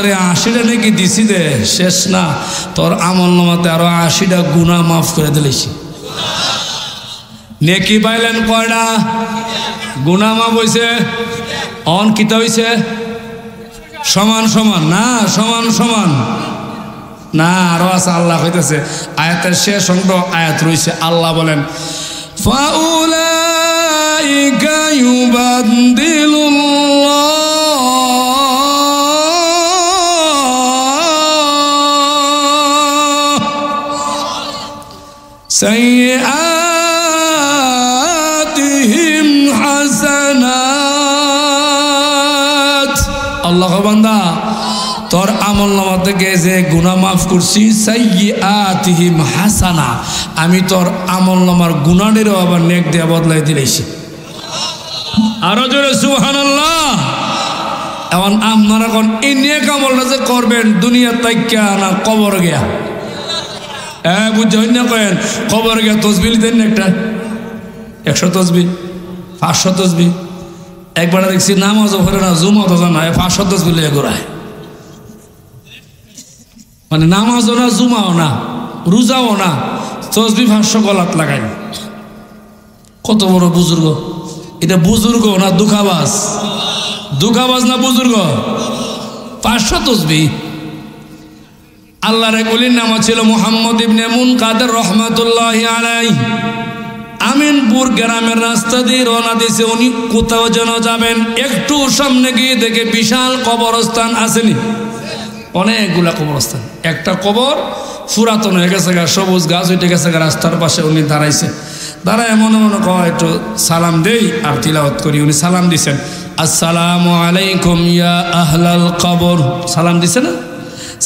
তোরে 80টা নাকি দিছি দে শেষ না, তোর আমল নামাতে আরো 80টা গুনাহ মাফ করে দিলেছি। নেকি পাইলেন কয়টা? গুনাহ মাফ হইছে। অন কিতা হইছে? সমান সমান না, সমান সমান না, আরো আছে। আল্লাহ কইতেছে আয়াতের শেষ অংশ আয়াত রইছে, আল্লাহ বলেন ফাউলাইকা ইউবাদদিলুল্লাহ সাইয়্যাতিহিম হাসানাত। আল্লাহ বান্দা তোর আমল নামা থেকে যে গুনাহ মাফ করছি, সাইয়্যাতিহিম হাসানা, আমি তোর আমল নামার গুনাহেরও আবার নেক দিয়ে বদলাই দিলেছি। আরো জোরে সুবহানাল্লাহ। এখন আপনারা এখন এই নেক আমলটা যে করবেন দুনিয়া তাইকা না কবর গিয়া? হ্যাঁ বুঝছেন না? কেন কবর গিয়া তসবিহ দেন না একটা 100 তসবিহ 500 তসবিহ। একবার দেখছি নামাজও পড়ে না, জুমা তো জানা 500 তসবিহ লিয়ে ঘোরায়। মানে নামাজও না, জুমাও না, রোজাও না, তসবিহ 500 গলাত লাগাই। কত বড় বুজুর্গ! এটা বুজুর্গ না দুঃখাবাজ? দুঃখাবাজ না বুজুর্গ? 500 তসবিহ। আল্লাহর এক ওলির নাম ছিল মুহাম্মদ ইবনে মুনকাদির রহমাতুল্লাহি আলাইহি। আমিনপুর গ্রামের রাস্তা দিয়ে রওনা দিয়েছে উনি। কোথাও যেন যাবেন, একটু সামনে গিয়ে দেখে বিশাল কবরস্থান আসেনি, অনেকগুলা কবরস্থান। একটা কবর পুরাতন হয়ে গেছে, সবুজ গাছ উঠে গেছে রাস্তার পাশে। উনি দাঁড়াইছে, দাঁড়ায় মনে মনে কয় একটু সালাম দেই আর তিলাওয়াত করি। উনি সালাম দিছেন, আসসালামু আলাইকুম ইয়া আহলাল কবর। সালাম দিছে না?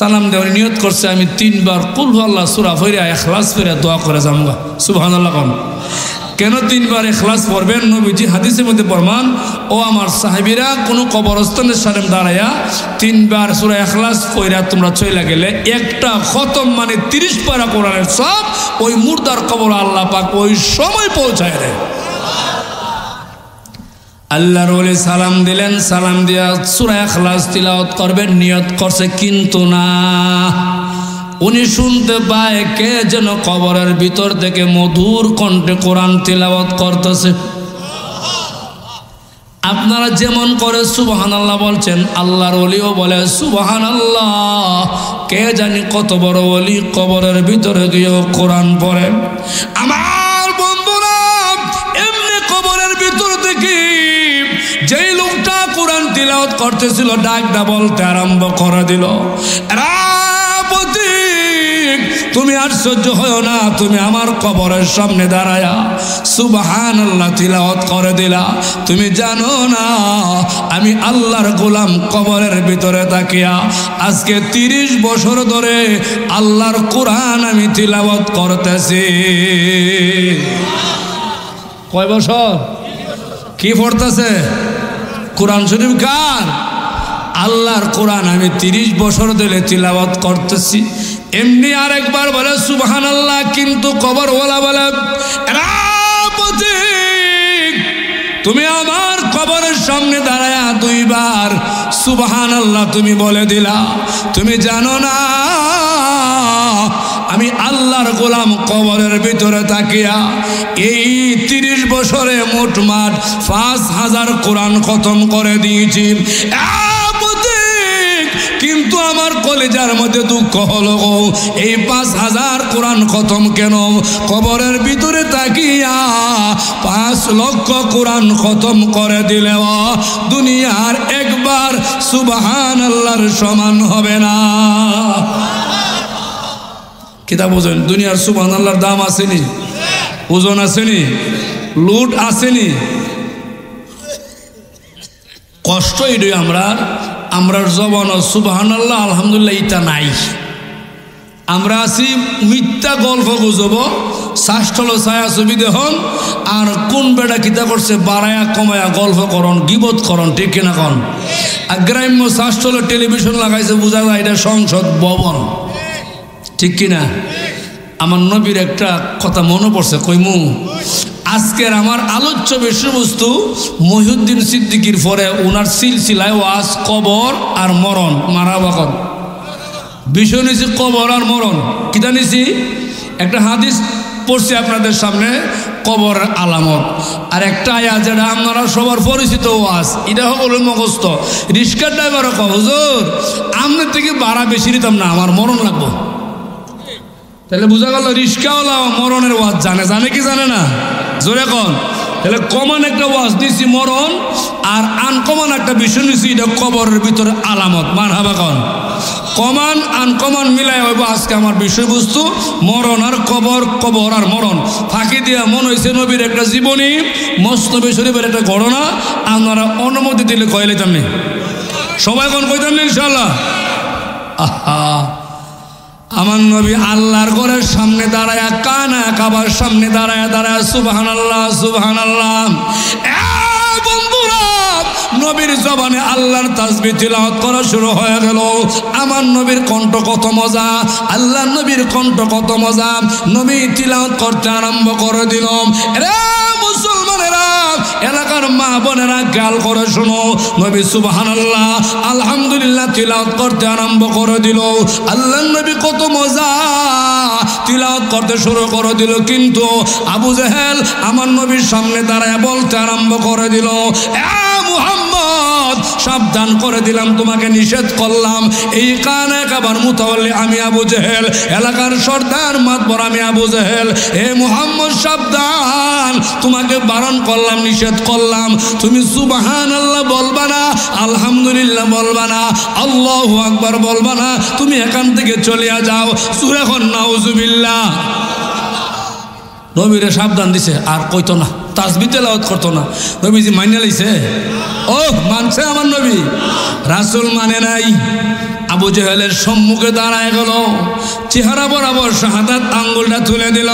সালাম দিয়ে উনি নিয়ত করছে আমি 3 বার কুল হুয়াল্লাহ সূরা পড়ে ইখলাস পড়ে দোয়া করে যামগা। সুবহানাল্লাহ। কেন 3 বার ইখলাস পড়বেন? নবীজি হাদিসের মধ্যে প্রমাণ, ও আমার সাহাবীরা কোনো কবরস্থানের সামনে দাঁড়ায়া 3 বার সূরা ইখলাস পড়ে তোমরা চলে গেলে একটা খতম মানে 30 পারা কোরআনের সব ওই মুর্দার কবর আল্লাহ পাক ওই সময় পৌঁছায় দেয়। আল্লাহর ওলি সালাম দিলেন, সালাম দিয়া সূরা ইখলাস তিলাওয়াত করবেন নিয়ত করছে, কিন্তু না, উনি শুনতে পায় কে যেন কবরের ভিতর থেকে মধুর কণ্ঠে কোরআন তিলাওয়াত করতেছে। আপনারা যেমন করে সুবহানাল্লাহ বলছেন, আল্লাহর ওলিও বলে সুবহানাল্লাহ। কে জানি কত বড় ওলি কবরের ভিতরে গিয়েও কোরআন পড়ে। আমার বন্ধুরা, এমনি কবরের ভিতর থেকে যেই লোকটা কোরআন তিলাওয়াত করতেছিল ডাকটা বলতে আরম্ভ করে দিল, তুমি আশ্চর্য হও না, তুমি আমার কবরের সামনে দাঁড়ায়া সুবহানাল্লাহ তিলাওয়াত করে দিলা। তুমি জানো না আমি আল্লাহর গোলাম কবরের ভিতরে তাকিয়া আজকে 30 বছর ধরে আল্লাহর কোরআন আমি তিলাওয়াত করতেছি। কয় বছর? কি পড়তেছে? কোরআন শরীফ কার? আল্লাহর কোরআন আমি 30 বছর ধরে তিলাওয়াত করতেছি। এমনি আরেকবার বলে সুবহানাল্লাহ, কিন্তু কবরওয়ালা বলে তুমি আমার কবরের সামনে দাঁড়ায়া 2 বার সুবহানাল্লাহ তুমি বলে দিলা। তুমি জানো না আমি আল্লাহর গোলাম কবরের ভিতরে তাকিয়া এই 30 বছরে মোটমাট 5000 কোরআন খতম করে দিয়েছি। কিন্তু আমার কলেজার মধ্যে দুঃখ হলো, এই 5000 কোরআন খতম কেন? কবরের ভিতরে তাকিয়া 5 লক্ষ কোরআন খতম করে দিলেও দুনিয়ার একবার সুবহানাল্লাহর সমান হবে না। কিতা বোঝেন? দুনিয়ার সুবহানাল্লাহর দাম আসেনি, ওজন আসেনি, লুট আসেনি। কষ্ট এটাই আমরার জবান সুবহানাল্লাহ আলহামদুলিল্লাহ এটা নাই। আমরা আছি মিথ্যা গল্প গুজব, শাস্ত্রল ছায়া ছবি দেখুন, আর কোন বেটা কিতা করছে বাড়ায়া কমায়া গল্প করন, গিবত করন, ঠিক কিনা কন? আর গ্রাম্য শাস্ত্রল টেলিভিশন লাগাইছে, বোঝা যায় এটা সংসদ ভবন, ঠিক কিনা? আমার নবীর একটা কথা মনে পড়ছে, কইমু আজকের আমার আলোচ্য বিষয়বস্তু মহিউদ্দিন সিদ্দিকীর পরে ওনার সিলসিলায় ওয়াজ কবর আর মরণ মারাবাকন বিষয় নিয়েছি কবর আর মরণ কি জানিছি একটা হাদিস পড়ছি আপনাদের সামনে কবরের আলামত আর একটা আয়াত যেটা আপনারা সবার পরিচিত ওয়াজ এটা হলো মুখস্থ রিক্সার ড্রাইভারও কয় হুজুর আপনার থেকে ভাড়া বেশি নিতাম না আমার মরণ লাগবো তাহলে বোঝা গেল রিক্সাওয়ালা মরণের ওয়াজ জানে কি জানে না জোরে কন তাহলে কমন একটা ওয়াজ দিছি মরণ আর আনকমন একটা বিষয় নিছি এটা কবরের ভিতরে আলামত মারহাবা কন কমন আনকমন মিলাই হইব আজকে আমার বিষয়বস্তু মরণ আর কবর কবর আর মরণ ফাঁকি দিয়া মন হয়েছে নবীর একটা জীবনী মসনবী শরীফের একটা ঘটনা আপনারা অনুমতি দিলে কইলে তেমনি সবাই কোন কইতাম না ইনশাআল্লাহ আহা আমার নবী আল্লাহর ঘরের সামনে দাঁড়ায় কানা কাবার সামনে দাঁড়ায় সুবহানাল্লাহ সুবহানাল্লাহ বন্ধুরা নবীর জবানে আল্লাহর তাসবিহ তিলাওয়াত করা শুরু হয়ে গেল আমার নবীর কণ্ঠ কত মজা আল্লাহ নবীর কণ্ঠ কত মজা নবী তিলাওয়াত করতে আরম্ভ করে দিল রে মুসলমানেরা এলাকার মা বোনেরা গাল করে শোনো নবী সুবহানাল্লাহ আলহামদুলিল্লাহ তিলাওয়াত করতে আরম্ভ করে দিল আল্লাহ নবী কত মজা তিলাওয়াত করতে শুরু করে দিল কিন্তু আবু জেহেল আমার নবীর সামনে দাঁড়ায় বলতে আরম্ভ করে দিল মুহাম্মদ সাবধান করে দিলাম তোমাকে নিষেধ করলাম এই কানে কাবার মুতাওয়াল্লি আমি আবু জেহেল এলাকার সর্দার মাতবর আমি আবু জেহেল হে মুহাম্মদ সাবধান তোমাকে বারণ করলাম নিষেধ করলাম তুমি সুবহানাল্লাহ বলবা না আলহামদুলিল্লাহ বলবা না আল্লাহু আকবার বলবা না তুমি এখান থেকে চলে যাও সূরা নাউজুবিল্লাহ নবীরে সাবধান দিছে আর কইতো না তাসবিহ তেলাওয়াত করতো না নবীজি মাইনা লইছে ও মানছে আমার নবী রাসূল মানে নাই আবু জেহেলের সম্মুখে দাঁড়ায় গেল চেহারা বরাবর শাহাদাত আঙ্গুলটা তুলে দিল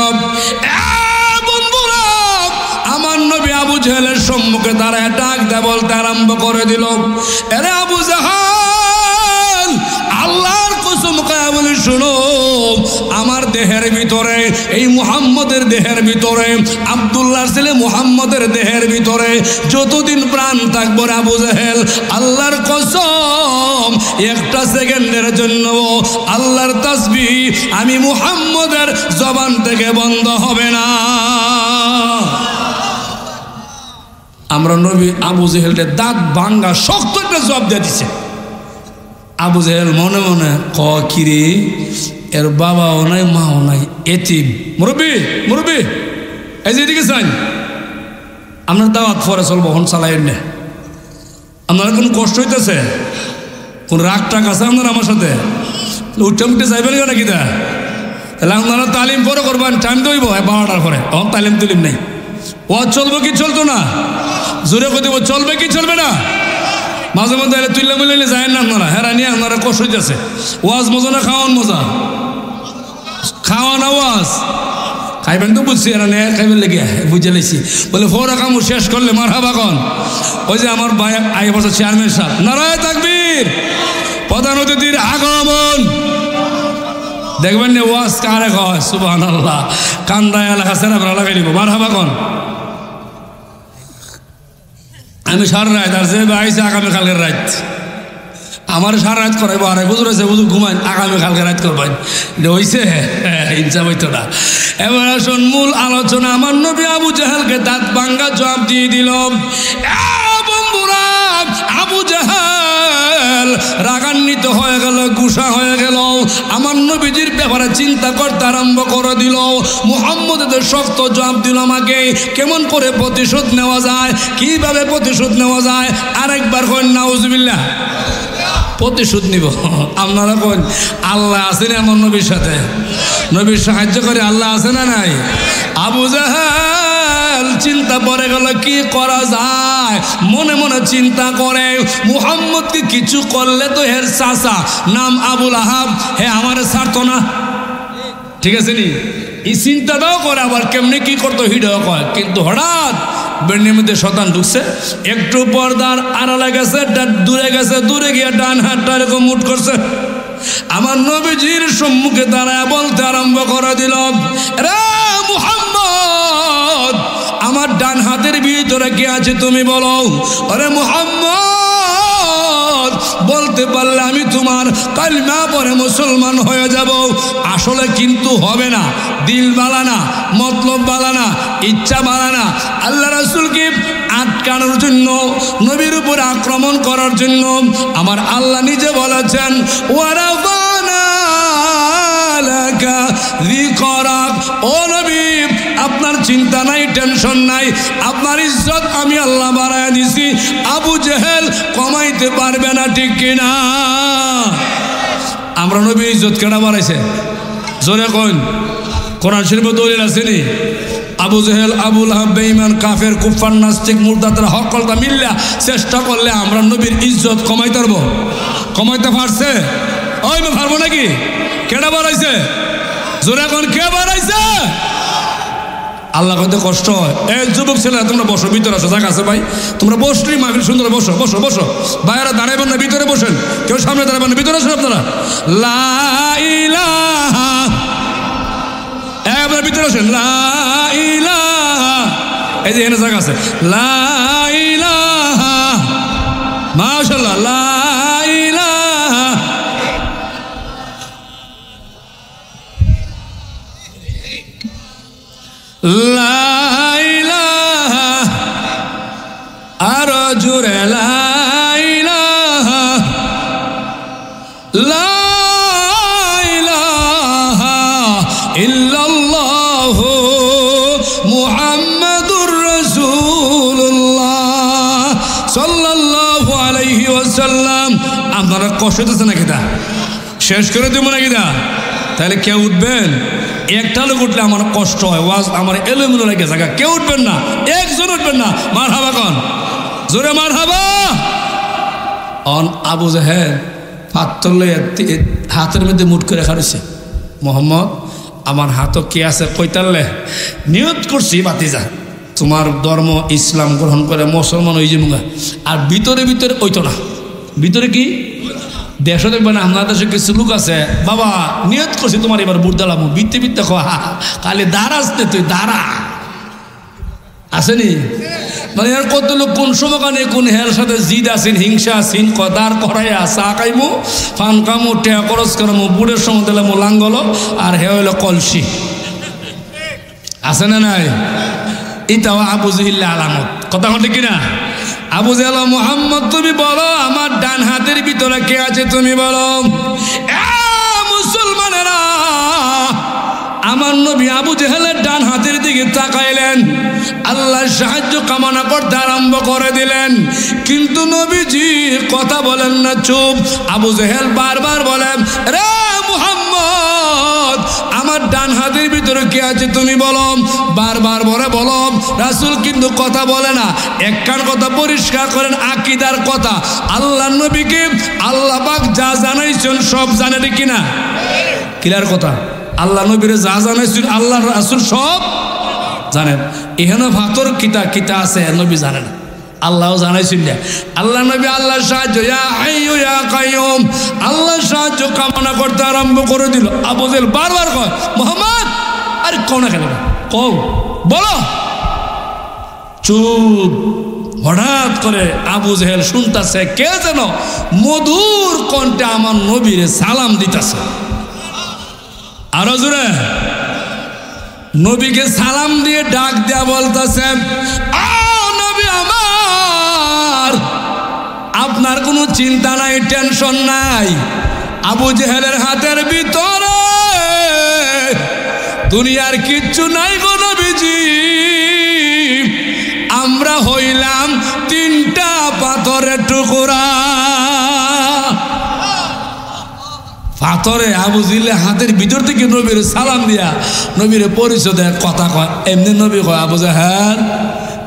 বন্ধুরা আমার নবী আবু জেহেলের সম্মুখে দাঁড়ায় ডাক দে বলতে আরম্ভ করে দিল আরে আবু জেহেল আল্লাহর কসম খায়া বলি শুনো আমার দেহের ভিতরে এই মুহাম্মদের দেহের ভিতরে আব্দুল্লাহর ছেলে মুহাম্মদের দেহের ভিতরে যতদিন প্রাণ থাকবো আবু জেহেল আল্লাহর কসম একটা সেকেন্ডের জন্য আল্লাহর তাসবিহ আমি মুহাম্মদের জবান থেকে বন্ধ হবে না আমরা নবী আবু জেহেলের দাঁত ভাঙ্গা শক্ত একটা জবাব দিয়ে দিছে আবু জেহেল মনে মনে ক কিরে এর বাবাও নাই মাও নাই এতিম মুরব্বী মুরব্বী এই যে এদিকে চান আপনার দাওয়াত পরে চলবো হন চালাইন না আপনার কোন কষ্ট হইতেছে কোন রাগ টাক আছে আপনার আমার সাথে উঠে উঠে যাইবেন নাকি দা তাহলে আপনারা তালিম পরে করবেন টাইম দইব 12টার পরে তখন তালিম তুলিম নেই ও চলবো কি চলতো না জোরে করে দিব চলবে কি চলবে না মাঝে মধ্যে তুললে মিলে যায় না আপনারা হেরা নিয়ে আপনারা কষ্ট হইতেছে ওয়াজ মজা না খাওয়ান মজা খাওয়ান ওয়াজ খাইবেন তো বুঝছি এরা নিয়ে খাইবেন লেগে বুঝে লেছি বলে ফোরা কামড় শেষ করলে মারহাবা কন ওই যে আমার ভাই আগে বছর চেয়ারম্যান সাহেব নারায়ে তাকবীর প্রধান অতিথির আগমন দেখবেন না ওয়াজ কারে কয় সুবহানাল্লাহ কান্দা এলাকা সেরা বলা লাগাই দিব মারহাবা কন আমি সারা রাত আর যে আইসে আগামীকালকের রাত আমার সারা রাত করাইব আর বুঝুর হয়েছে বুঝুর ঘুমাইন আগামীকালকে রাত করবেন হইছে ইচ্ছা হইতো না এবার আসুন মূল আলোচনা আমার নবী আবু জেহেলকে দাঁত ভাঙ্গা জবাব দিয়ে দিল বন্ধুরা আবু জেহেল রাগান্বিত হয়ে গেল গুসা হয়ে গেল আমার নবীজির ব্যাপারে চিন্তা করতে আরম্ভ করে দিল মুহাম্মদের শক্ত জবাব দিল আমাকে কেমন করে প্রতিশোধ নেওয়া যায় কিভাবে প্রতিশোধ নেওয়া যায় আরেকবার কইন নাউজুবিল্লাহ প্রতিশোধ নিব আপনারা কোন আল্লাহ আছেন আমার নবীর সাথে নবীর সাহায্য করে আল্লাহ আছে না নাই আবু জেহেল চিন্তা পড়ে গেল কি করা যায় মনে মনে চিন্তা করে মুহাম্মদকে কিছু করলে তো হের চাচা নাম আবুল আহাব হে আমারে ছাড়তো না ঠিক আছে নি এই চিন্তাটাও করে আবার কেমনি কি করতো হিডও কয় কিন্তু হঠাৎ বেড়নির মধ্যে শতান ঢুকছে একটু পর্দার আড়ালে গেছে দূরে গেছে দূরে গিয়ে ডান হাতটা এরকম মুট করছে আমার নবীজির সম্মুখে দাঁড়ায় বলতে আরম্ভ করে দিল রে মুহাম্মদ আমার ডান হাতের ভিতরে কে আছে তুমি বলো। আরে মুহাম্মদ বলতে পারলে আমি তোমার কালিমা পড়ে মুসলমান হয়ে যাব। আসলে কিন্তু হবে না, দিল বালা না, মতলব বালা না, ইচ্ছা বালা না। আল্লাহ রাসূলকে আটকানোর জন্য, নবীর উপর আক্রমণ করার জন্য আমার আল্লাহ নিজে বলেছেন ওয়ারাফানা লাকা যিকরাক। ও নবী, আপনার চিন্তা নাই, টেনশন নাই, আপনার ইজ্জত আমি আল্লাহ বাড়ায় দিছি। আবু জেহেল কমাইতে পারবে না, ঠিক কিনা? আমরা নবীর ইজ্জত কেনা বাড়াইছে? জোরে কইন। কোরআন শরীফে দলিল আসেনি? আবু জেহেল, আবু লাহাব, বেঈমান, কাফের, কুফার, নাস্তিক, মুরতাদরা হকলতা মিল্লা চেষ্টা করলে আমরা নবীর ইজ্জত কমাইতে পারবো? কমাইতে পারছে? ওই পারবো নাকি? কেনা বাড়াইছে? জোরে কোন, কে বাড়াইছে? আল্লাহ কইতে কষ্ট হয়। এই যুবক ছেলেরা তোমরা বসো, ভিতরে আসো, জায়গা আছে ভাই, তোমরা বসলেই মাহফিল সুন্দর। বসো বসো বসো, বাইরে দাঁড়াইবেন না, ভিতরে বসেন, কেউ সামনে দাঁড়াবেন না, ভিতরে আসেন আপনারা। লা ইলাহা, আপনারা ভিতরে আসেন। লা ইলাহা, এই যে এখানে জায়গা আছে। লা ইলাহা, মাশাআল্লাহ, লা ইলাহা। লা ইলাহা, আরো জোরে লা ইলাহা, লা ইলাহা ইল্লাল্লাহু মুহাম্মাদুর রাসূলুল্লাহ সাল্লাল্লাহু আলাইহি ওয়াসাল্লাম। আপনারা কষ্ট হতেছে নাকি? তা শেষ করে দেবো নাকি? তা তাহলে কে উঠবেন? একটা লোক উঠলে আমার কষ্ট হয়, ওয়াজ আমার এলোমেলো লাগে জায়গা। কেউ উঠবেন না, একজন উঠবেন না। মারহাবা কন, জোরে মারহাবা। অন আবু জেহেল পাথর লইয়া হাতের মধ্যে মুঠ করে খাড়িছে। মোহাম্মদ, আমার হাতও কে আছে কইতারলে নিয়ত করছি বাতিজা তোমার ধর্ম ইসলাম গ্রহণ করে মুসলমান হয়ে যাবো। আর ভিতরে ভিতরে ওইতো না। ভিতরে কি দেশে দেখবে না, আপনার দেশে কিছু লোক আছে, বাবা নিয়ত করছি তোমার এবার বুট দালাম, বিত্তে বিত্তে খালি দাঁড়াস নে, তুই দাঁড়া। আসেনি? মানে আর কত লোক কোন সময় কোন হের সাথে জিদ আসেন, হিংসা আসেন, কদার করাইয়া চা খাইমু, ফান কামু, টেয়া খরচ করমু, বুড়ের সময় দিলাম লাঙ্গল, আর হে হইল কলসি। আছে না নাই? এটাও আবু জেহেলের আলামত। কথা বলতে কিনা? আবু জেহেল, মুহাম্মদ তুমি বলো আমার ডান হাতের ভিতরে কে আছে তুমি বলো। মুসলমানেরা, আমার নবী আবু জেহেলের ডান হাতের দিকে তাকাইলেন, আল্লাহর সাহায্য কামনা করতে আরম্ভ করে দিলেন। কিন্তু নবীজি কথা বলেন না, চুপ। আবু জেহেল বারবার বলেন, রে মুহাম্মদ আমার ডান হাতের ভিতরে কে আছে তুমি বলো। বারবার বলে বলো। রাসূল কিন্তু কথা বলে না। একখান কথা পরিষ্কার করেন, আকীদার কথা। আল্লাহ নবীকে আল্লাহ পাক যা জানাইছেন সব জানে, ঠিক কিনা? ক্লিয়ার কথা। আল্লাহ নবীরে যা জানাইছেন আল্লাহ রাসূল সব জানেন। এখানে ভাতর কিতা কিতা আছে নবী জানেন, আল্লাহও জানাইছেন না। আল্লাহ নবী আল্লাহর সাহায্য, ইয়া হাইয়্যু ইয়া কাইয়্যুম, আল্লাহর সাহায্য কামনা করতে আরম্ভ করে দিল। আবু জেহেল বারবার কয়, মুহাম্মদ, আরে কও না কেন, কও, বলো। চুপ। হঠাৎ করে আবু জেহেল শুনতেছে কে যেন মধুর কণ্ঠে আমার নবীরে সালাম দিতেছে। আরো জোরে নবীকে সালাম দিয়ে ডাক দেয়া বলতেছে, নবী আমার, আপনার কোনো চিন্তা নাই, টেনশন নাই। আবু জেহেলের হাতের ভিতরে দুনিয়ার কিচ্ছু নাই গো নবীজি। আমরা হইলাম তিনটা পাথরের টুকরা। পাথরে আবু জেহেলের হাতের ভিতর থেকে নবীর সালাম দিয়া নবীর পরিচয় দেয়, কথা কয়। এমনি নবী কয়, আবু জেহেল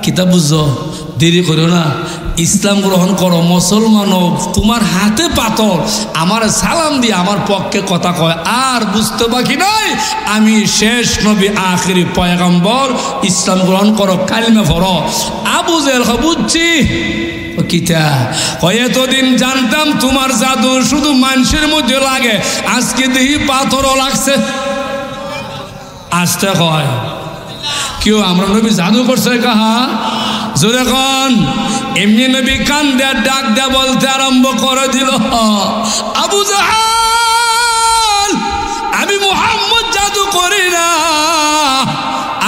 কিতাব বুঝছো, দেরি করো না, ইসলাম গ্রহণ করো, মুসলমান হোক। তোমার হাতে পাথর, আমার সালাম দিয়ে আমার পক্ষে কথা কয়, আর বুঝতে বাকি নাই আমি শেষ নবী, আখিরি পয়গম্বর, ইসলাম গ্রহণ করো, কালিমা পড়ো। আবু জেহেল বুঝছি কিতা কয়, এতদিন জানতাম তোমার জাদু শুধু মানুষের মধ্যে লাগে, আজকে দেখি পাথরও লাগছে। আসতে কয় কেউ আমরা নবী জাদু করছে কাহা জোরে কোন এমনি নবী কান দেয়া ডাক দেয়া বলতে আরম্ভ করে দিল আবু জাহাল আমি মুহাম্মদ জাদু করি না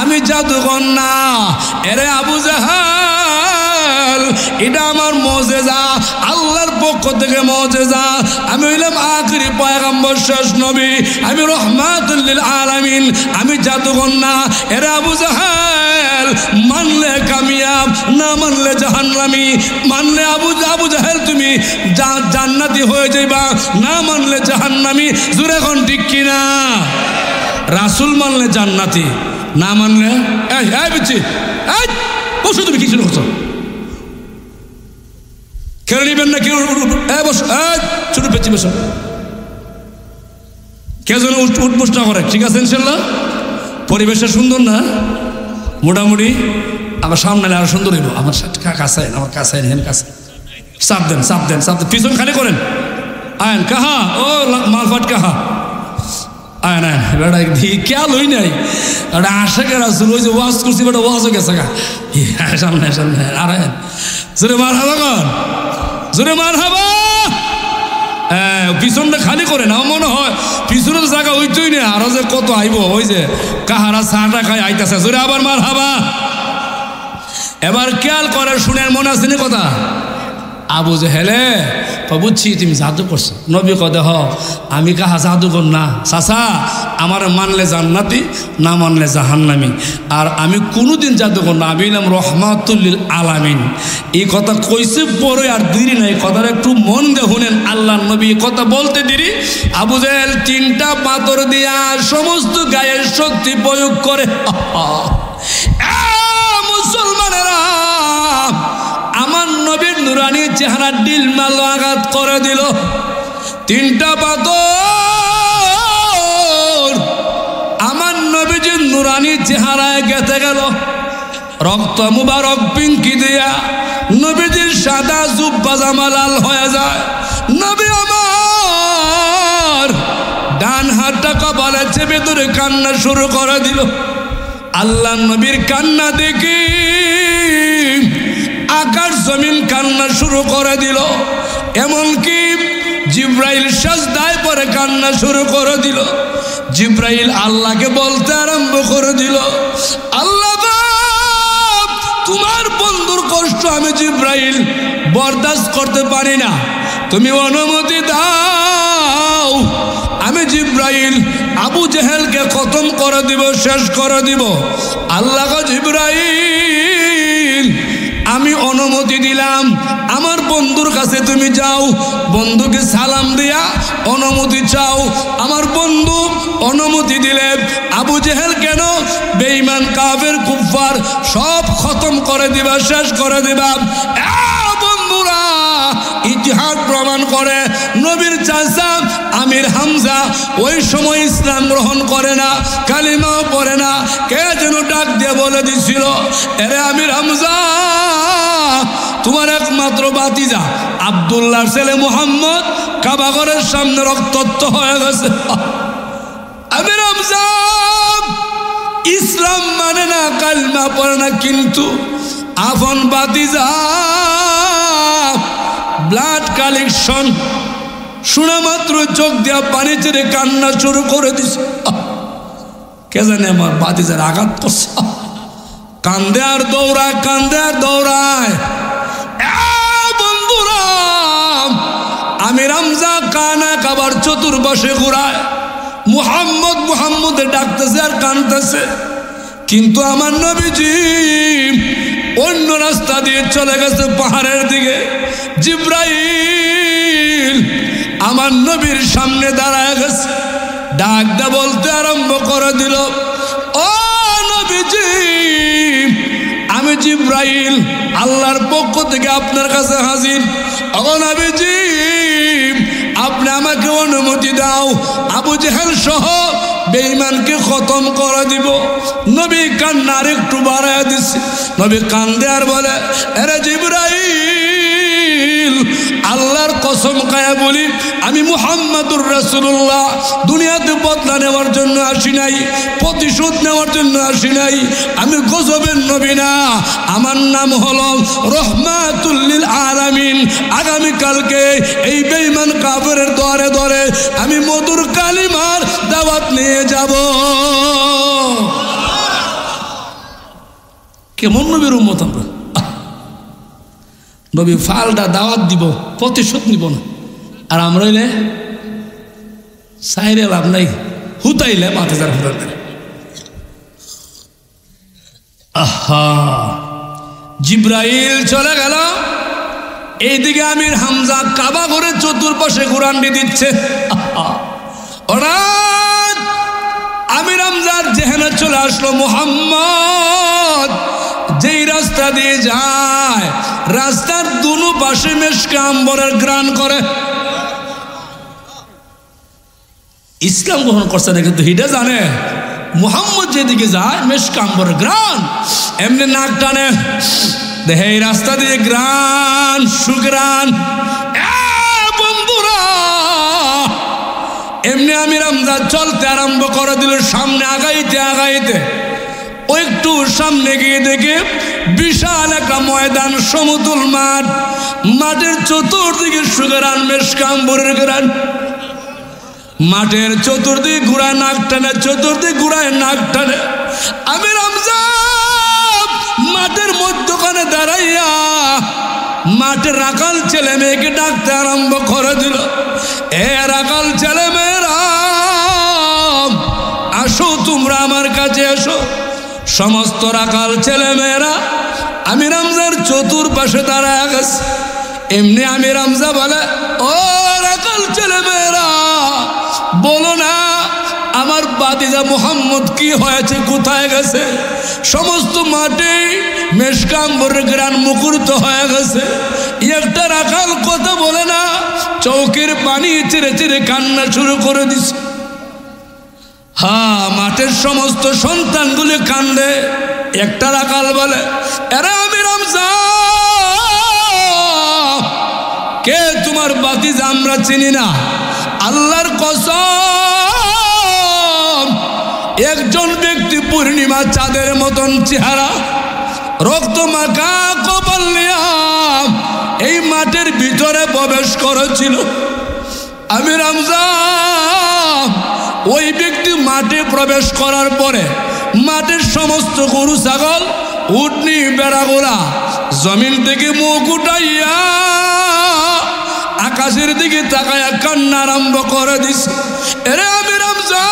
আমি জাদুকর না এরে আবু জাহাল এটা আমার মুজিজা আল্লাহর পক্ষ থেকে মুজিজা আমি হইলাম আখিরি পয়গম্বর শেষ নবী আমি রাহমাতুল লিল আলামিন আমি জাদুকর না এরে আবু জাহাল মানলে কামিয়াব না মানলে জাহান্নামী মানলে আবু জাহাল তুমি জান্নাতি হয়ে যাইবা না মানলে জাহান্নামী জোরে কোন ঠিক কিনা রাসূল মানলে জান্নাতি না মানলে এই বিচি এই বসো তুমি কিছু করছো কেউ নিবেন না কেউ বসো ছোট পেঁচি বসো কেউ যেন উঠবস না করে ঠিক আছে ইনশাল্লাহ পরিবেশটা সুন্দর না মোটামুটি আমার সামনে আরো সুন্দর হইব আমার কাছে আমার কাছে হেন কাছে চাপ দেন পিছন খালি করেন আয়ন কাহা ও মালফাট কাহা আয়ন বেটা কে লই নাই এটা আশাকে রাসূল ওই যে ওয়াজ করছি বেটা ওয়াজ হয়ে গেছে সামনে আর জোরে মার হাবা কর জোরে মার হাবা পিছনটা খালি করে না মনে হয় পিছনের জায়গা ওইটুই না আরো যে কত আইব ওই যে কাহারা চাটা খাই আইতাছে জোরে আবার মার হাবা এবার খেয়াল করে শুনে মনে আছে না কথা আবু জাহেলে বুঝছি তুমি জাদু করছো নবী কদে আমি কাহা জাদুকর না চাচা আমার মানলে জান্নাতি না মানলে জাহান্নামী আর আমি কোনোদিন জাদুকর না আমি হলাম রাহমাতুল লিল আলামিন এই কথা কইছে পরে আর দেরি নাই কথাটা একটু মন দিয়ে শুনেন আল্লাহর নবী কথা বলতে দেরি আবু জাহেল 3টা পাথর দিয়া সমস্ত গায়ের শক্তি প্রয়োগ করে মুসলমানেরা আমার নবীর নুরানি চেহারা ডিল মাল আঘাত করে দিল 3টা পাথর আমার নবীজির নুরানি চেহারায় গেঁথে গেল রক্ত মুবারক পিঙ্কি দিয়া নবীজির সাদা জুব্বা জামা লাল হয়ে যায় নবী আমার ডান হাতটা কপালে চেপে ধরে কান্না শুরু করে দিল আল্লাহ নবীর কান্না দেখি আকাশ জমিন কান্না শুরু করে দিল এমনকি জিব্রাইল সাজদায় পরে কান্না শুরু করে দিল জিব্রাইল আল্লাহকে বলতে আরম্ভ করে দিল আল্লাহ তোমার বন্ধুর কষ্ট আমি জিব্রাইল বরদাস্ত করতে পারি না তুমি অনুমতি দাও আমি জিব্রাইল আবু জাহেলকে খতম করে দিব শেষ করে দিব আল্লাহ জিব্রাইল আমি অনুমতি দিলাম আমার বন্ধুর কাছে তুমি যাও বন্ধুকে সালাম দিয়া অনুমতি চাও আমার বন্ধু অনুমতি দিলে আবু জাহেল কেন বেঈমান কাফের কুফার সব খতম করে দিবা শেষ করে দিবা বন্ধুরা ইতিহাস প্রমাণ করে নবীর চাচা আমির হামজা ওই সময় ইসলাম গ্রহণ করে না কালিমাও পড়ে না কে যেন ডাক দিয়ে বলে দিছিল এরে আমির হামজা তোমার একমাত্র ভাতিজা আব্দুল্লাহর ছেলে মুহাম্মদ কাবাগরের সামনে রক্তাক্ত হয়ে গেছে আমির হামজা ইসলাম মানে না কালিমা পড়ে না কিন্তু আপন ভাতিজা ব্লাড কালেকশন শোনা মাত্র চোখ দিয়া পানি ছেড়ে কান্না শুরু করে দিছে কে জানে আমার ভাতিজার আঘাত করছে কান্দে আর দৌড়ায় বন্ধুরা আমি রামজা কানা কাবার চতুর্পাশে ঘুরায় মুহাম্মদ ডাকতেছে আর কানতেছে কিন্তু আমার নবীজি অন্য রাস্তা দিয়ে চলে গেছে পাহাড়ের দিকে জিব্রাইল আমার নবীর সামনে দাঁড়ায় গেছে ডাকটা বলতে আরম্ভ করে দিল ও নবীজি আমি জিব্রাইল আল্লাহর পক্ষ থেকে আপনার কাছে হাজির ও নবীজি আপনি আমাকে অনুমতি দাও আবু জাহেল সহ বেঈমানকে খতম করে দিব নবী কান্না আর একটু বাড়ায় দিচ্ছে নবী কান্দে আর বলে আরে জিব্রাইল আল্লাহর কসম খায়া বলি, আমি মুহাম্মাদুর রাসূলুল্লাহ দুনিয়াতে বদলা নেওয়ার জন্য আসি নাই, প্রতিশোধ নেওয়ার জন্য আসি নাই। আমি গজবের নবী না, আমার নাম হলো রহমাতুল লিল আলামিন। আগামীকালকে এই বেঈমান কাফেরের দরে দরে আমি মধুর কালিমার দাওয়াত নিয়ে যাব। কেমন নবীর উম্মত আমরা? নবী ফালটা দাওয়াত দিব, প্রতিশোধ নিব না। আর আমরা হইলে সাইরে লাভ নাই, হুতাইলে মাথা যার হুতাইলে। আহা, জিব্রাইল চলে গেল, এইদিকে আমির হামজা কাবা ঘরে চতুর্পাশে ঘুরান্ডি দিচ্ছে। হঠাৎ আমির হামজার জেহেনে চলে আসলো মুহাম্মদ যেই রাস্তা দিয়ে যায়, রাস্তার দুনো পাশে মেশকে আম্বরের গ্রান করে। ইসলাম গ্রহণ করছে না, কিন্তু হিটা জানে মুহাম্মদ যেদিকে যায় মেশকে আম্বরের গ্রান, এমনি নাক টানে, দেখে এই রাস্তা দিয়ে গ্রান সুগ্রান। বন্ধুরা, এমনি আমির হামজা চলতে আরম্ভ করে দিল, সামনে আগাইতে আগাইতে ও একটু সামনে গিয়ে দেখে বিশাল একটা ময়দান, সমতল মাঠ, মাঠের চতুর্দিকে সুগ্রান মেশকে আম্বরের গ্রান। মাঠের চতুর্দিকে ঘুরায় নাক টানে, চতুর্দিকে ঘুরায় নাক টানে। আমির হামজা মাঠের মধ্যখানে দাঁড়াইয়া মাঠের রাখাল ছেলে মেয়েকে ডাকতে আরম্ভ করে দিল। এ রাখাল ছেলে মেয়েরা, আসো তোমরা আমার কাছে এসো। সমস্ত রাখাল ছেলে মেয়েরা আমির হামজার চতুর্পাশে দাঁড়ায় গেছে। এমনি আমির হামজা বলে, ও রাখাল ছেলে মেয়েরা, বলো না আমার বাতিজা মুহাম্মদ কি হয়েছে, কোথায় গেছে? সমস্ত মাঠে মেশকে আম্বরের গ্রান মুখরিত হয়ে গেছে। একটা রাখাল কথা বলে না, চৌকির পানি চিরে চিরে কান্না শুরু করে দিছে। হ্যাঁ, মাঠের সমস্ত সন্তানগুলি কান্দে। একটা রাখাল বলে, এরা আমির হামজা, কে তোমার বাতিজা? আমরা চিনি না। আল্লাহর কসম, একজন ব্যক্তি পূর্ণিমা চাঁদের মতন চেহারা, রক্ত মাখা কপাল নিয়ে এই মাঠের ভিতরে প্রবেশ করেছিল। আমির হামজা ওই ব্যক্তি মাঠে প্রবেশ করার পরে মাঠের সমস্ত গরু ছাগল উটনি বেড়াগুলা জমিন থেকে মুখ উঠাইয়া আকাশের দিকে তাকায়া কান্না আরম্ভ করে দিছে। এরে আমির হামজা,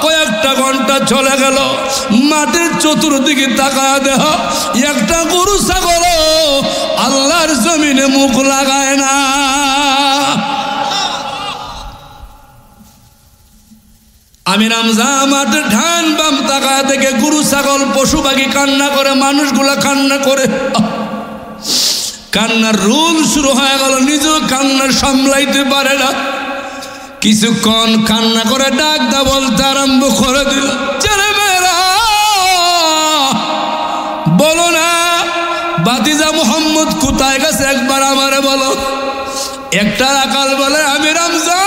কয়েকটা ঘন্টা চলে গেল, মাঠের চতুর্দিকে তাকায়া দেহ একটা গরু ছাগল আল্লাহর জমিনে মুখ লাগায় না। আমির হামজা মাঠে ধান বাম তাকায়া থেকে গরু ছাগল পশু পাখি কান্না করে, মানুষগুলা কান্না করে। কান্নার রোল শুরু হয়ে গেল, নিজেও কান্না সামলাইতে পারে না। কিছুক্ষণ কান্না করে ডাক দা বলতে আরম্ভ করে দিল, ছেলে মেয়েরা, বলো না বাতিজা মুহাম্মদ কোথায় গেছে, একবার আমারে বলো। একটা রাখাল বলে, আমির হামজা,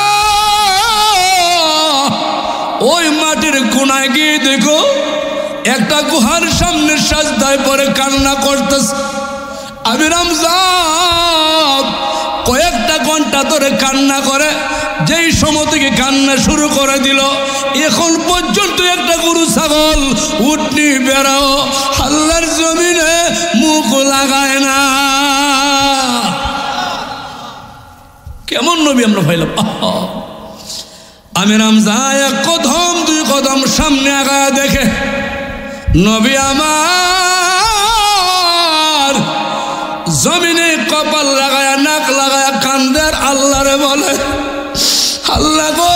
ওই মাটির কোনায় গিয়ে দেখো একটা গুহার সামনে সাজদায় পরে কান্না করতেছে। আমির হামজা কয়েকটা ঘন্টা ধরে কান্না করে, যেই সময় থেকে কান্না শুরু করে দিল এখন পর্যন্ত একটা গরু ছাগল উটনি বেড়াও আল্লাহর জমিনে মুখ লাগায় না। কেমন নবী আমরা পাইলাম। আমির হামজা এক কদম দুই কদম সামনে আগায় দেখে নবী আমার জমিনে কপাল লাগায়া নাক লাগায়া কান্দের আল্লাহরে বলে, আল্লাহ গো,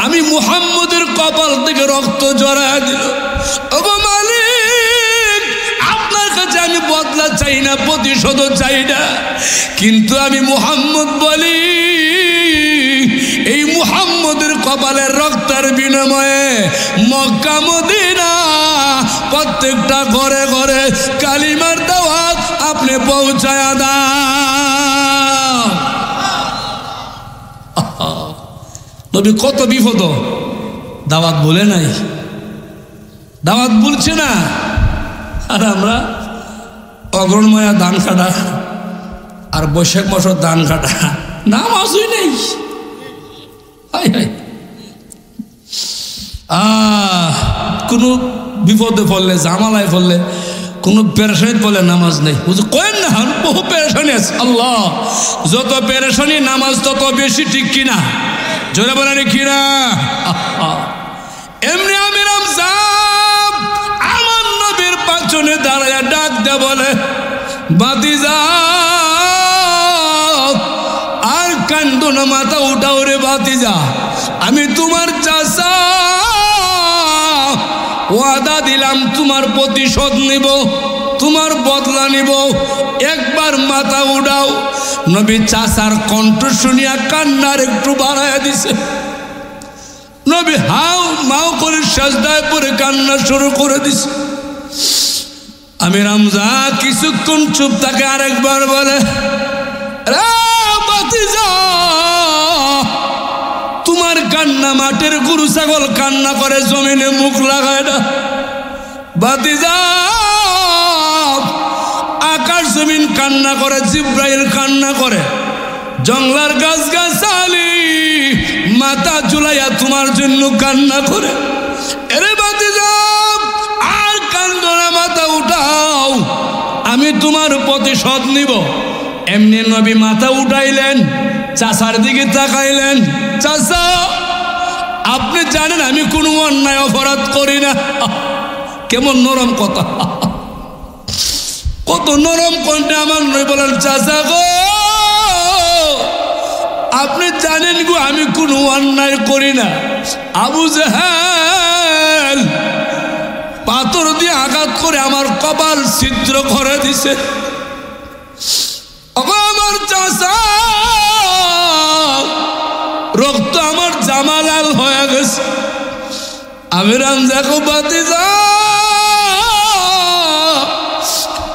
আমি মুহাম্মদের কপাল থেকে রক্ত জড়ায় দিল। ওগো মালিক, আপনার কাছে আমি বদলা চাই না, প্রতিশোধ চাই না, কিন্তু আমি মুহাম্মদ বলি, এই মুহাম্মদের কপালের রক্তের বিনিময়ে মক্কা মদিনা প্রত্যেকটা ঘরে ঘরে কালিমার দাওয়াত আপনি পৌঁছায়া দাও। নবী কত বিপদ, দাওয়াত বলে নাই, দাওয়াত বলছে না। আর আমরা অগ্রণময়া ধান কাটা আর বৈশাখ মাসের ধান কাটা, নামাজই নেই। কোনো বিপদে পড়লে, জামালায় পড়লে, কোনো পেরেশানি পড়লে নামাজ নেই। কয়েন না, বহু পেরেশানি আছে। আল্লাহ, যত পেরেশানি নামাজ তত বেশি, ঠিক কিনা? জোরে বলেন কিনা? এমনি আমি রমজান আমার নবীর পাঁচনে দাঁড়ায় ডাক দে বলে, ভাতিজা আর কান্দো না, মাথা উঠাও রে ভাতিজা, আমি তোমার চাচা, ওয়াদা দিলাম তোমার প্রতিশোধ নিব, তোমার বদলা নিব, একবার মাথা উঠাও। নবী চাচার কণ্ঠ শুনিয়া কান্নার একটু বাড়াইয়া দিছে। নবী হাও মাও করে সাজদায় পরে কান্না শুরু করে দিছে। আমি রমজা কিছুক্ষণ চুপ থাকে, আরেকবার বলে, তোমার কান্না মাঠের গরু ছাগল কান্না করে, জমিনে মুখ লাগায় না। ভাতিজা আকাশ জমিন কান্না করে, জিব্রাইল কান্না করে, জঙ্গলার গাছ গাছালি মাথা চুলাইয়া তোমার জন্য কান্না করে। এরে ভাতিজা আর কান্দো না, মাথা উঠাও, আমি তোমার প্রতিশোধ নিব। এমনি নবী মাথা উঠাইলেন, চাচার দিকে তাকাইলেন, চাচা আপনি জানেন আমি কোনো অন্যায় অপরাধ করি না। কেমন নরম কথা, কত নরম কণ্ঠে আমার নবী বলেন, চাচা গো আপনি জানেন গো আমি কোনো অন্যায় করি না। আবু জাহেল পাথর দিয়ে আঘাত করে আমার কপাল ছিদ্র করে দিছে। আমার চাচা রক্ত আমার জামা লাল হয়ে গেছে। আমি রামজাকে ভাতিজা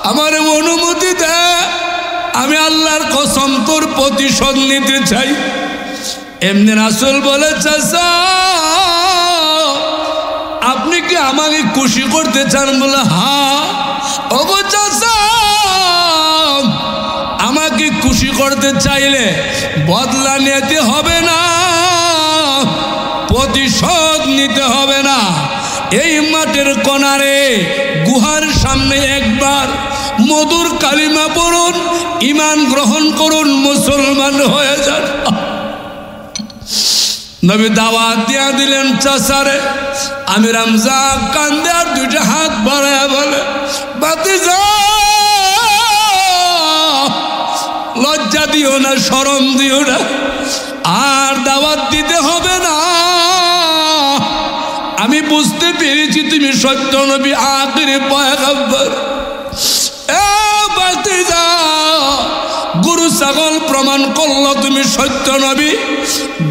আমার অনুমতি দে, আমি আল্লাহর কসম তোর প্রতিশোধ নিতে চাই। এমনি রাসূল বলে, চাচা আপনি কি আমাকে খুশি করতে চান? বলে হ্যাঁ। ওগো চাচা আমাকে খুশি করতে চাইলে বদলা নিতে হবে না, প্রতিশোধ নিতে হবে না। এই মাঠের কোনারে গুহার সামনে একবার মধুর কালিমা পড়ুন, ঈমান গ্রহণ করুন, মুসলমান হয়ে যান। নবী দাওয়াত দিয়া দিলেন চাচারে। আমি রামজা কান্দে আর দুইটা হাত বাড়ায় বলে, ভাতিজা লজ্জা দিও না, শরম দিও না, আর দাওয়াত দিতে হবে না। আমি বুঝতে পেরেছি তুমি সত্য নবী, আখিরি পয়গম্বর। ভাতিজা গরু ছাগল প্রমাণ করলো তুমি সত্য নবী,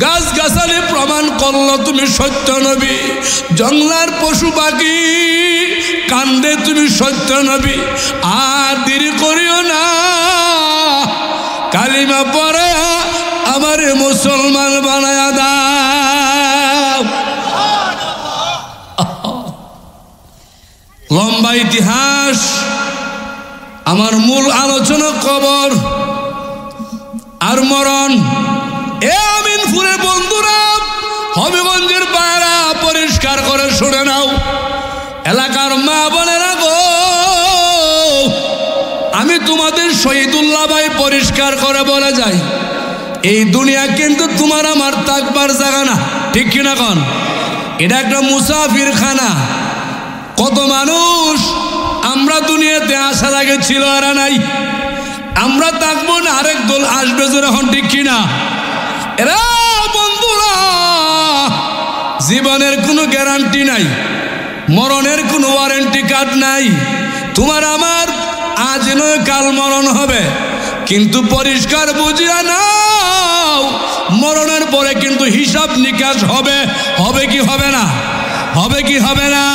গাছ গাছালি প্রমাণ করলো তুমি সত্য নবী, জঙ্গলার পশু পাখি কান্দে তুমি সত্য নবী। আর দেরি করিও না, কালিমা পড়ে আমারে মুসলমান বানায়া দাও। লম্বা ইতিহাস, আমার মূল আলোচনা কবর আর মরণ। এ আমিনপুরের বন্ধুরা, হবিগঞ্জের পায়রা পরিষ্কার করে শুনে নাও, এলাকার মা বোনেরা গো, আমি তোমাদের শহীদুল্লাহ ভাই পরিষ্কার করে বলে যাই, এই দুনিয়া কিন্তু তোমার আমার থাকবার জায়গা না, ঠিক কিনা কন? এটা একটা মুসাফির খানা। কত মানুষ আমরা দুনিয়াতে আসার আগে ছিল আর নাই, আমরা থাকবো না, আরেক দল আসবে যখন, ঠিক কিনা? এরা বন্ধুরা, জীবনের কোনো গ্যারান্টি নাই, মরণের কোনো ওয়ারেন্টি কার্ড নাই। তোমার আমার আজ নয় কাল মরণ হবে, কিন্তু পরিষ্কার বুঝিয়া নাও মরণের পরে কিন্তু হিসাব নিকাশ হবে। হবে কি হবে না? হবে কি হবে না?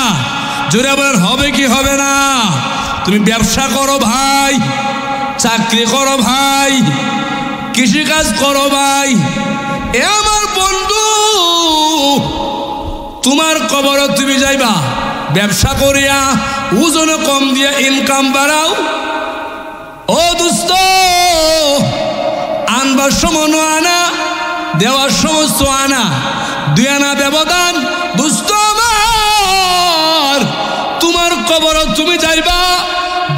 জোরে বলেন, হবে কি হবে না? তুমি ব্যবসা করো ভাই, চাকরি করো ভাই, কৃষিকাজ করো ভাই। এ আমার বন্ধু, তোমার কবর তুমি যাইবা ব্যবসা করিয়া, ওজন কম দিয়া ইনকাম বাড়াও। ও দোস্ত, আনবার সময় আনা, দেওয়ার সময় আনা, 2 আনা ব্যবধান। দোস্ত আমার, তোমার কবর তুমি যাইবা,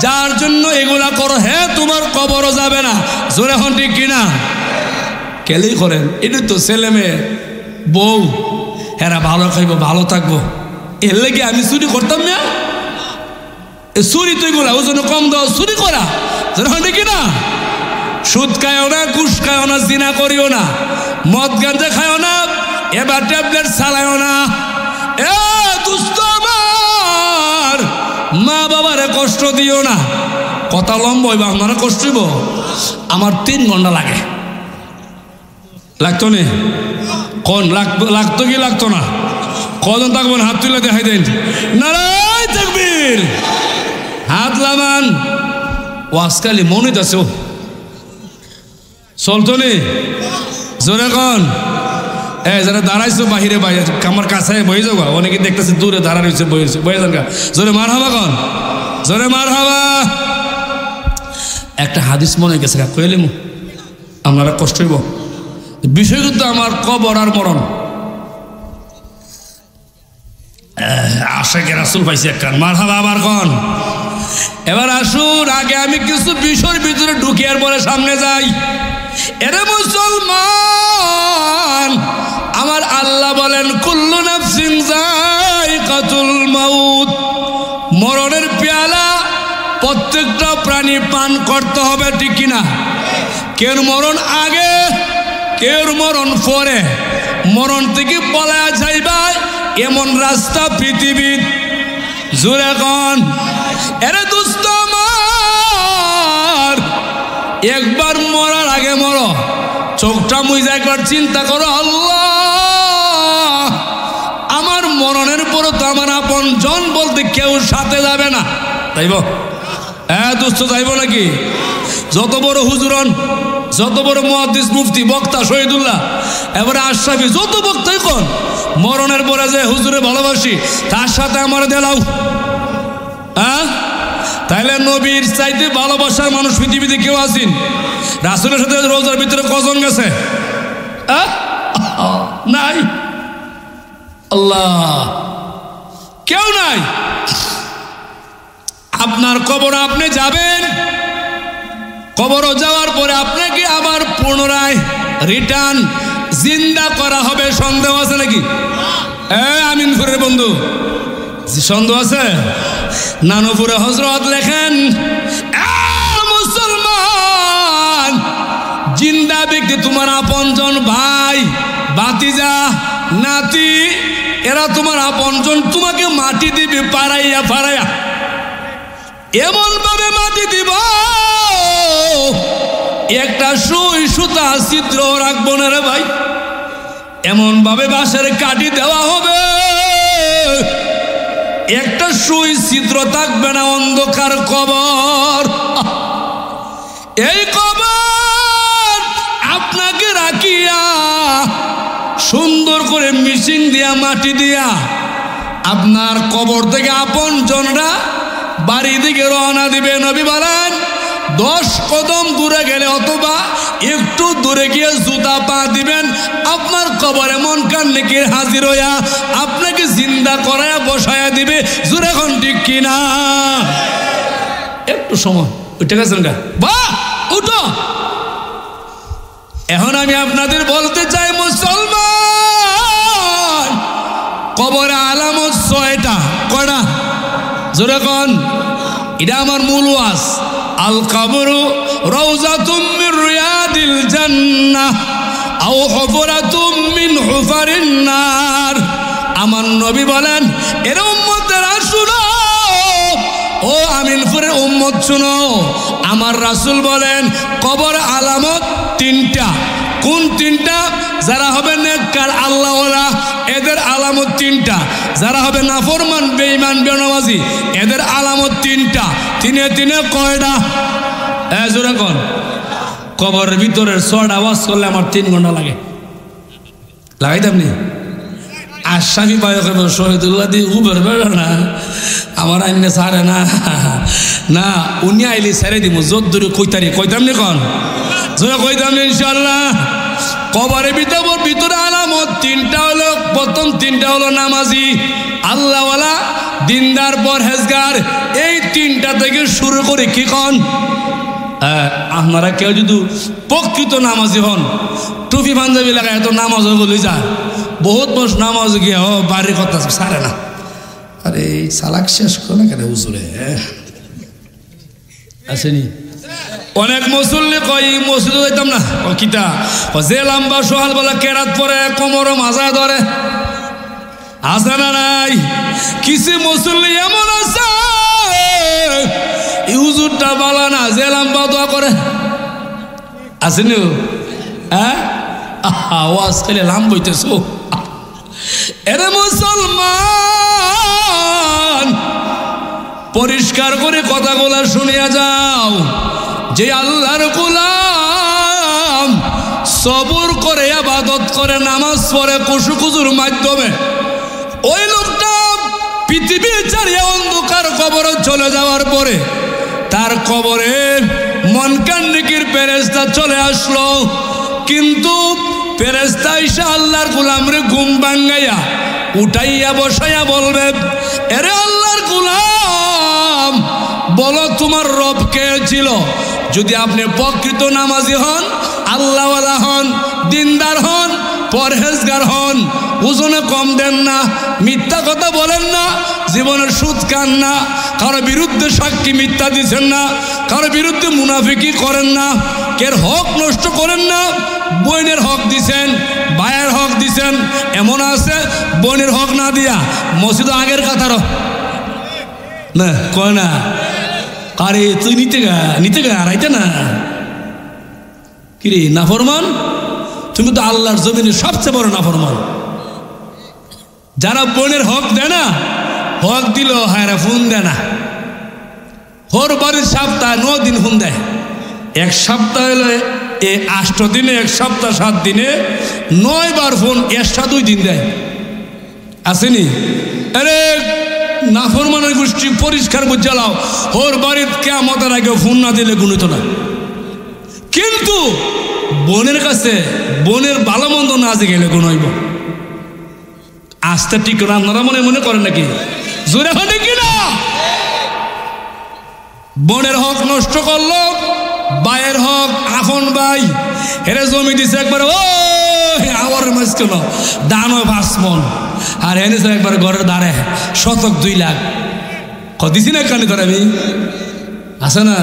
যার জন্য এগুলা করো, হ্যাঁ তোমার কবরও যাবে না। জোরে হন ঠিক কিনা? কেলেই করেন, এটা তো ছেলে মেয়ে বউ, এরা ভালো খাইবো ভালো থাকবো, এর লেগে আমি চুরি করতাম না। চুরি তো এগুলা ওজন কম দাও, চুরি করা। জোরে হন ঠিক কিনা? সুদ খায়ও না, ঘুষ খায়ও না, জিনা করিও না, মদ গাঁজা খায়ও না, এবার ট্যাবলেট চালায়ও না। এ দুষ্ট আমার, মা বাবারে কষ্ট দিও না। কথা লম্ব হইবা, আপনারা কষ্ট হইব। আমার 3 ঘন্টা লাগে, লাগতো না? কোন লাগতো কি লাগতো না? কজন থাকবেন হাত তুলে দেখাই দেন। নারায় তাকবীর, হাত লামান। ওয়াজকালি মনে আছে চলতো নি? জোরে কন। যারা দাঁড়াইছো বাহিরে বাইরে আমার কাছে বয়ে যাবো, অনেকে দেখতেছে দূরে দাঁড়া রয়েছে, বয়ে যান। জোরে মার হাবা কন, জোরে মার হাবা। একটা হাদিস মনে গেছে, কইলিম আপনারা কষ্ট হইব। বিষয় কিন্তু আমার কবর আর মরণ। আশাকে রাসূল পাইছে একখান, মার হাবা আবার কন। এবার আসুন, আগে আমি কিছু বিষয়ের ভিতরে ঢুকি, আর পরে সামনে যাই। এরে মুসলমান, আমার আল্লাহ বলেন কুল্লু নাফসিন যায়কাতুল মাউত, মরণের পেয়ালা প্রত্যেকটা প্রাণী পান করতে হবে, ঠিক কিনা? কেউ মরণ আগে, কেউ মরণ পরে। মরণ থেকে পলায়া যাইবা এমন রাস্তা পৃথিবীর। জোরে কন। এরে দুষ্ট আমার, একবার মরার আগে মরো, চোখটা মুইজা একবার চিন্তা করো, আল্লাহ আমার মরণের পরও তো আমার আপন জন বলতে কেউ সাথে যাবে না, তাইব? হ্যাঁ দোস্ত, যাইব নাকি? যত বড় হুজুরন, যত বড় মুহাদ্দিস, মুফতি, বক্তা, শহীদুল্লাহ, এবারে আশরাফি, যত বক্তাই কোন, মরণের পরে যে হুজুরে ভালোবাসি তার সাথে আমার দেলাও। হ্যাঁ, তাইলে নবীর চাইতে ভালোবাসার মানুষ পৃথিবীতে কেউ আছেন? রাসূলের সাথে রোজার ভিতরে কজন গেছে? নাই, আল্লাহ, কেউ নাই। আপনার কবর আপনি যাবেন, কবর যাওয়ার পরে আপনাকে আবার পুনরায় রিটার্ন জিন্দা করা হবে। সন্দেহ আছে নাকি? আমিনপুরের বন্ধু, সন্দেহ আছে? নানুপুরে হযরত লেখেন, মুসলমান, জিন্দা ব্যক্তি তোমার আপনজন, ভাই, ভাতিজা, নাতি, এরা তোমার আপনজন, তোমাকে মাটি দিবে পাড়াইয়া পাড়াইয়া, এমন ভাবে মাটি দিব একটা সুই সুতা ছিদ্র রাখবো না রে ভাই, এমন ভাবে বাঁশের কাঠি দেওয়া হবে একটা সুই ছিদ্র থাকবে না, অন্ধকার কবর। এই কবর আপনাকে রাখিয়া সুন্দর করে মিশিং দিয়া, মাটি দিয়া, আপনার কবর থেকে আপন জনরা বাড়ি দিকে রওনা দিবে। নবী বলেন 10 কদম দূরে গেলে অথবা একটু দূরে গিয়ে জুতা পা দিবেন, আপনার কবর এমন কান্নেকে হাজির হইয়া আপনাকে জিন্দা করায়া বসায়া দিবে। জোরে এখন ঠিক কিনা? একটু সময় উঠে গেছেন গা, বাহ উঠো। এখন আমি আপনাদের বলতে চাই, মুসলমান, কবরে আলামত 6টা। কয়টা? জোরে কোন। এটা আমার মূল ওয়াজ। আল কবরু রাউযাতুম মির রিয়াদিল জান্নাহ আও হুফরাতুম মিন হুফারিন নার। আমার নবী বলেন, এর উম্মতেরা শুনো, ও আমিনপুরের উম্মত শুনো, আমার রাসূল বলেন কবর আলামত 3টা। কোন 3টা? যারা হবে নেককার আল্লাহওয়ালা এদের আলামত 3টা, যারা হবে নাফরমান বেঈমান বেনামাজি এদের আলামত 3টা। তিনে তিনে কয়টা? জোরে কোন কবরের ভিতরের শর্ট আওয়াজ করলে আমার 3 ঘন্টা লাগে লাগাইতাম নি আশাফি বায়ক শহীদুল্লাহ দিয়ে উবের বেড়ে না আমার আইনে ছাড়ে না না উনি আইলে ছেড়ে দিব জোর ধরে কইতাম নি কন জোরে কইতাম নি ইনশাল্লাহ কবরের ভিতরে আলামত 3টা হলো প্রথম 3টা হলো নামাজি আল্লাহওয়ালা দিনদার পরহেজগার এই 3টা থেকে শুরু করে কি কন আপনারা কেউ যদি প্রকৃত নামাজি হন টুপি পাঞ্জাবি লাগায় এত নামাজ বলে যায় বহুত মানুষ নামাজ গিয়ে বাড়ির কথা সারে না আরে সালাক শেষ করে কেন হুজুরে আসেনি অনেক মুসল্লি কই মসজিদে যাইতাম না ও কিতা যে লম্বা সোহাল বলা কেরাত পরে কোমর মাজা ধরে আছে না নাই কিছু মুসল্লি এমন আছে হুজুরটা বালা না যে লম্বা দোয়া করে আসেনি হ্যাঁ আওয়াজ খেলে লাম বইতেছ এরে মুসলমান পরিষ্কার করে কথাগুলা শুনিয়া যাও যে আল্লাহর গোলাম সবর করে ইবাদত করে নামাজ পড়ে কুসুকুজুর মাধ্যমে ওই লোকটা পৃথিবী ছাড়িয়ে অন্ধকার কবরে চলে যাওয়ার পরে তার কবরে মনকান্নিকির ফেরেশতা চলে আসলো কিন্তু ফেরেশতা এসে আল্লাহর গোলামরে ঘুম ভাঙাইয়া উঠাইয়া বসাইয়া বলবে এরে আল্লাহর গোলাম বলো তোমার রব কে ছিল যদি আপনি প্রকৃত নামাজি হন আল্লাহওয়ালা হন দিনদার হন পরহেজগার হন ওজনে কম দেন না মিথ্যা কথা বলেন না জীবনের সুদ খান না কারো বিরুদ্ধে সাক্ষী মিথ্যা দিচ্ছেন না কারো বিরুদ্ধে মুনাফিকি করেন না কের হক নষ্ট করেন না বোনের হক দিছেন ভাইয়ের হক দিছেন এমন আছে বোনের হক না দিয়া মসজিদ আগের কাতার না কয় না আরে তুই নিতে গা আড়াইতে না কিরে নাফরমান তুমি তো আল্লাহর জমিনে সবচেয়ে বড় নাফরমান যারা বোনের হক দেয় না হক দিল হায়রা ফোন দেয় না হর বাড়ির সপ্তাহ 9 দিন ফোন দেয় এক সপ্তাহ হলে 8 দিনে এক সপ্তাহ 7 দিনে 9 বার ফোন এক্সট্রা 2 দিন দেয় আসেনি আরে নাফরমানের গোষ্ঠী পরিষ্কার বুঝালাও ওর বাড়ির কিয়ামতের আগে ফোন না দিলে গুণিত না কিন্তু বোনের কাছে বোনের ভালো মন্দ না গেলে গুণ হইব আস্তে ঠিক করে আপনারা মনে করেন নাকি জোরে হয় নাকি না বোনের হক নষ্ট করলো ভাইয়ের হক আপন ভাই হেরে জমি দিছে একবার ও আবার মাছ কেন দান হয় 5 মন আর এনেছে একবার ঘরের ধারে শতক 2 লাখ দিছি না কানে ধরে আমি আছে না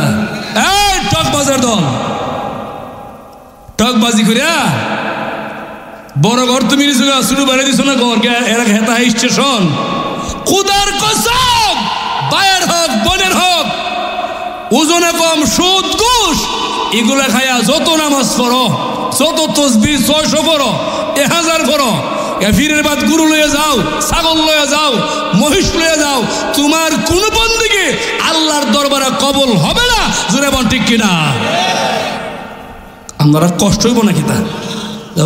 এই টক বাজার দল টকবাজি করিয়া বড় ঘর তুমি শুরু বেড়ে দিছো না ঘর এরা হেতা স্টেশন খুদার কসম ভাইয়ের হক বোনের হক ওজনে কম সুদ ঘুষ এগুলা খাইয়া যত নামাজ পড়ো যত তসবিহ 600 পড়ো 1000 পড়ো ফিরের বাদ গুরু লয়ে যাও ছাগল লয়ে যাও মহিষ লয়ে যাও তোমার কোন বন্দেগী আল্লাহর দরবারে কবুল হবে না জোরে বল ঠিক কিনা আমরা কষ্ট হইব নাকি তা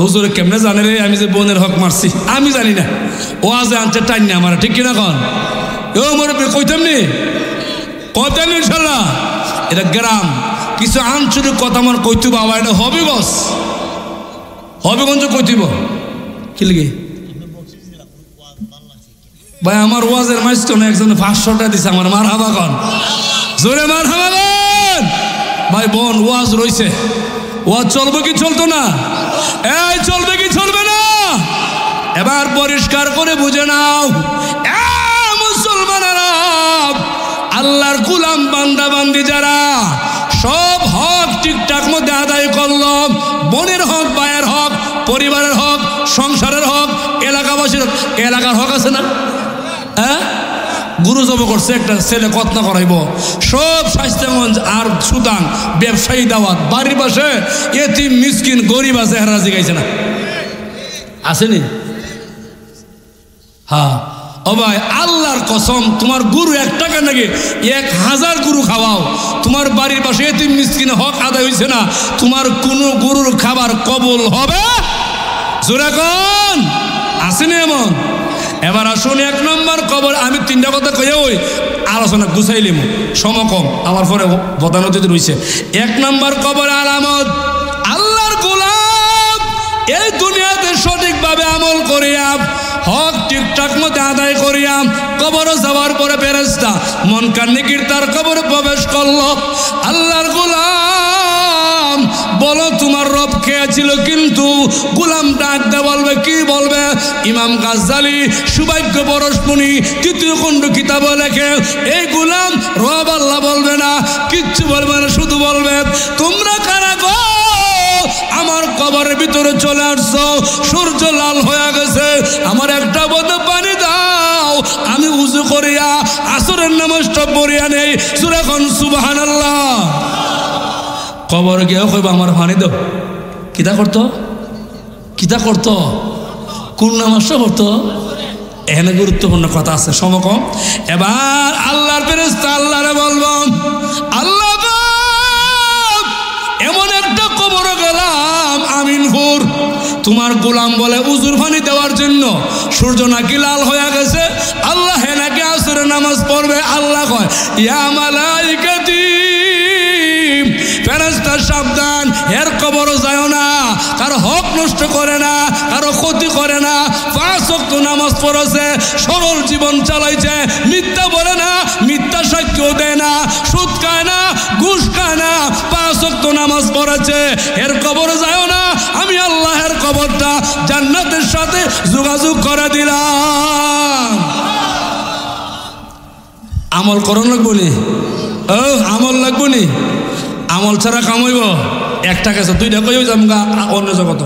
হুজুরে কেমনে জানে রে আমি যে বোনের হক মারছি আমি জানি না ও আজ আনছে টাইম না আমার ঠিক কিনা কন ও মরে কইতাম নি কইতাম ইনশাল্লাহ এটা গ্রাম কিছু আঞ্চলিক কথা আমার কইতেব আবার এটা হবিগঞ্জ কইতেব কি লাগে ভাই আমার ওয়াজের মাইস কেন একজন 500 টাকা দিছে আমার মার হাবা কন জোরে মার হাবা কন ভাই বোন ওয়াজ রইছে ওয়াজ চলবে কি চলতো না এই চলবে কি চলবে না এবার পরিষ্কার করে বুঝে নাও মুসলমানেরা আল্লাহর গোলাম বান্দা বান্দি যারা সব হক ঠিকঠাক মধ্যে আদায় করলো বোনের হক ভাইয়ের হক পরিবারের হক সংসারের হক এলাকাবাসীর এলাকার হক আছে না হ্যাঁ গুরু জব করছে একটা ছেলে কতনা করাইব সব স্বাস্থ্যগঞ্জ আর সুদান ব্যবসায়ী দাওয়াত বাড়ির পাশে এতিম মিসকিন গরিব আছে হেরা জিগাইছে না আসেনি হ্যাঁ ও ভাই আল্লাহর কসম, তোমার গরু 1 টাকা নাকি 1000 গরু খাওয়াও, তোমার বাড়ির পাশে এতিম মিসকিনের হক আদায় হয়েছে না, তোমার কোনো গরুর খাবার কবুল হবে? জোরে কোন আসেনি এমন? এবার আসুন 1 নম্বর কবর। আমি 3টা কথা কয়ে ওই আলোচনা গুছাইলিম, সমকম আমার পরে বদানতি রয়েছে। 1 নম্বর কবর আলামত, আল্লাহর গোলাম এই দুনিয়াতে সঠিকভাবে আমল করিয়া হক ঠিকঠাক মতো আদায় করিয়া কবরে যাওয়ার পরে ফেরেশতা মুনকার নেকির তার কবরে প্রবেশ করলো। আল্লাহর গোলাম বলো তোমার রব খেয়েছিল, কিন্তু গোলাম ডাক দে বলবে কি বলবে? ইমাম গাজ্জালি সৌভাগ্য পরশমণি 3য় খণ্ড কিতাবে লেখে, এই গোলাম রব আল্লাহ বলবে না, কিচ্ছু বলবে না, শুধু বলবে তোমরা কারা গো আমার কবরের ভিতরে চলে আসছো, সূর্য লাল হয়ে গেছে, আমার একটা বোতল পানি দাও, আমি উযু করিয়া আসরের নামাজটা পড়িয়া নেই। সূরা এখন সুবহানাল্লাহ। কবর গিয়ে কইব আমার পানি দাও, কিতা করতো? কিতা করতো? কোন নামাজটা পড়তো? এখানে গুরুত্বপূর্ণ কথা আছে, সমকম। এবার আল্লাহর ফেরেশতা আল্লাহরে বলবো, আল্লাহ এমন একটা কবরে গেলাম আমিনপুর, তোমার গোলাম বলে উজুর পানি দেওয়ার জন্য সূর্য নাকি লাল হয়ে গেছে, আল্লাহ হে নাকি আসরের নামাজ পড়বে। আল্লাহ কয় ইয়া মালাইকাতি, ফেরেশতা সাবধান, এর কবরে যায় না, কারো হক নষ্ট করে না, কারো ক্ষতি করে না, 5 ওয়াক্ত নামাজ পড়েছে, সরল জীবন চালাইছে, মিথ্যা বলে না, মিথ্যা সাক্ষ্য দেয় না, সুদ খায় না, ঘুষ খায় না, 5 ওয়াক্ত নামাজ পড়েছে, এর কবরে যায় না। আমি আল্লাহর কবরটা জান্নাতের সাথে যোগাযোগ করে দিলাম। আমল করন লাগবো নি? আমল লাগবো নি? আমল ছাড়া কামাইব 1 টাকা 2 টাকা যাম গা অন্য জগত।